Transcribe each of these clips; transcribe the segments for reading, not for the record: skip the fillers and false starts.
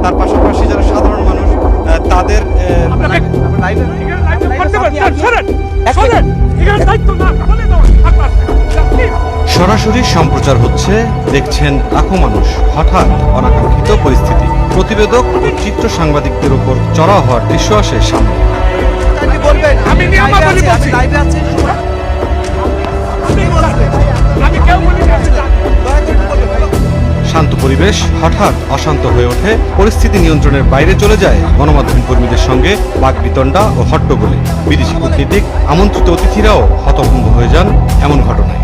তার পাশাপাশি যারা সাধারণ মানুষ তাদের সরাসরি সম্প্রচার হচ্ছে, দেখছেন লাখো মানুষ। হঠাৎ অনাকাঙ্ক্ষিত পরিস্থিতি, প্রতিবেদক ও চিত্র সাংবাদিকদের উপর চড়াও হওয়ার দৃশ্য আসে সামনে। শান্ত পরিবেশ হঠাৎ অশান্ত হয়ে ওঠে, পরিস্থিতি নিয়ন্ত্রণের বাইরে চলে যায়। গণমাধ্যম কর্মীদের সঙ্গে বাকবিতণ্ডা ও হট্টগোলে বিদেশি কূটনীতিক, আমন্ত্রিত অতিথিরাও হতভম্ব হয়ে যান এমন ঘটনায়।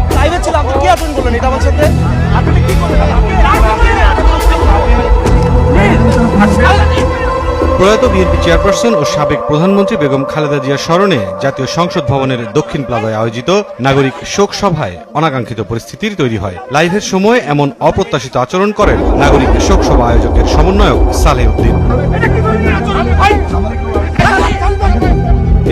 প্রয়াত বিএনপি চেয়ারপারসন ও সাবেক প্রধানমন্ত্রী বেগম খালেদা জিয়ার স্মরণে জাতীয় সংসদ ভবনের দক্ষিণ প্লাজায় আয়োজিত নাগরিক শোক সভায় অনাকাঙ্ক্ষিত পরিস্থিতির তৈরি হয়। লাইভের সময় এমন অপ্রত্যাশিত আচরণ করেন নাগরিক শোক সভা আয়োজকের সমন্বয়ক সালেহ উদ্দিন।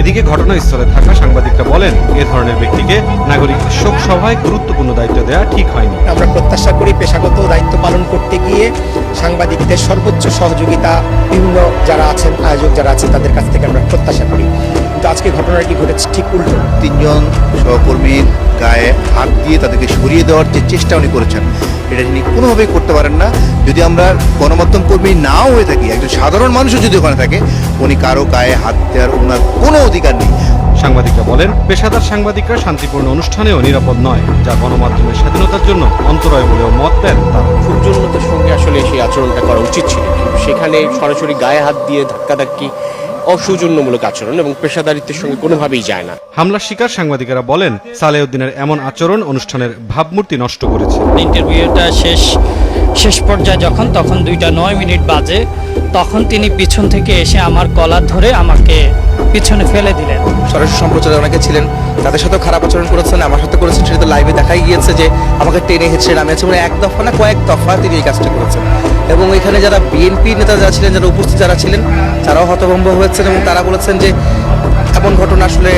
এদিকে ঘটনাস্থলে থাকা সাংবাদিকরা বলেন, এ ধরনের ব্যক্তিকে নাগরিক শোক সভায় গুরুত্বপূর্ণ দায়িত্ব দেওয়া ঠিক হয়নি। আমরা প্রত্যাশা করি পেশাগত দায়িত্ব পালন করতে গিয়ে সাংবাদিকদের সর্বোচ্চ সহযোগিতা বিভিন্ন যারা আছেন, আয়োজক যারা আছেন, তাদের কাছ থেকে আমরা প্রত্যাশা করি। কিন্তু আজকে ঘটনাটি ঘটেছে ঠিক উল্টো। 3 জন সহকর্মীর গায়ে হাত দিয়ে তাদেরকে সরিয়ে দেওয়ার যে চেষ্টা উনি করেছেন, এটা তিনি কোনোভাবেই করতে পারেন না। যদি আমরা গণমাধ্যম কর্মী নাও হয়ে থাকি, একজন সাধারণ মানুষও যদি ওখানে থাকে, উনি কারো গায়ে হাত দেওয়ার ওনার কোনো অধিকার নেই। সাংবাদিকরা বলেন, পেশাদার সাংবাদিকরা শান্তিপূর্ণ অনুষ্ঠানেও নিরাপদ নয়, যা গণমাধ্যমের স্বাধীনতার জন্য অন্তরায় বলেও মত দেন তারা। সৌজন্যতার সঙ্গে আসলে সেই আচরণটা করা উচিত ছিল, সেখানে সরাসরি গায়ে হাত দিয়ে ধাক্কাধাক্কি অসৌজন্যমূলক আচরণ এবং পেশাদারিত্বের সঙ্গে কোনোভাবেই যায় না। হামলার শিকার সাংবাদিকেরা বলেন, সালেহ উদ্দিনের এমন আচরণ অনুষ্ঠানের ভাবমূর্তি নষ্ট করেছে। ইন্টারভিউটা শেষ পর্যায়ে তখন 2:09 বাজে, তখন তিনি পিছন থেকে এসে আমার কলার ধরে আমাকে পিছনে ফেলে দিলেন। সরাসরি সম্প্রচারে অনেকে ছিলেন, তাদের সাথেও খারাপ আচরণ করেছেন, আমার সাথে করেছেন। সেটা তো লাইভে দেখাই গিয়েছে যে আমাকে টেনে হেঁচড়ে নামিয়েছে, মানে এক দফা না কয়েক দফা তিনি এই কাজটা করেছেন। এবং এখানে যারা বিএনপি নেতা যারা ছিলেন, যারা উপস্থিত যারা ছিলেন, তারাও হতভম্ব হয়েছেন এবং তারা বলেছেন যে এমন ঘটনা আসলে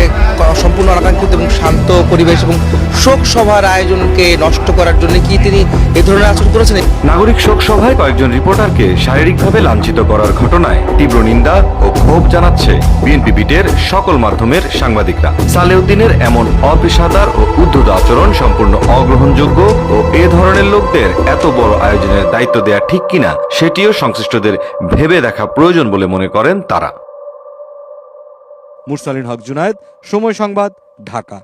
সম্পূর্ণ অনাকাঙ্ক্ষিত এবং শান্ত পরিবেশ এবং শোক সভার আয়োজনকে নষ্ট করার জন্য কি তিনি এই ধরনের আচরণ করেছেন। নাগরিক শোক সভায় কয়েকজন রিপোর্টারকে শারীরিকভাবে লাঞ্ছিত করার ঘটনায় তীব্র নিন্দা ও ক্ষোভ জানাচ্ছে বিএনপি বিটের সকল মাধ্যমের সাংবাদিকরা। সালেহ উদ্দিনের এমন অপেশাদার ও উদ্ধত আচরণ সম্পূর্ণ অগ্রহণযোগ্য ও এ ধরনের লোকদের এত বড় আয়োজনের দায়িত্ব দেয়া ঠিক কিনা সেটিও সংশ্লিষ্টদের ভেবে দেখা প্রয়োজন বলে মনে করেন তারা। মুরসালিন হক জুনায়েদ, সময় সংবাদ, ঢাকা।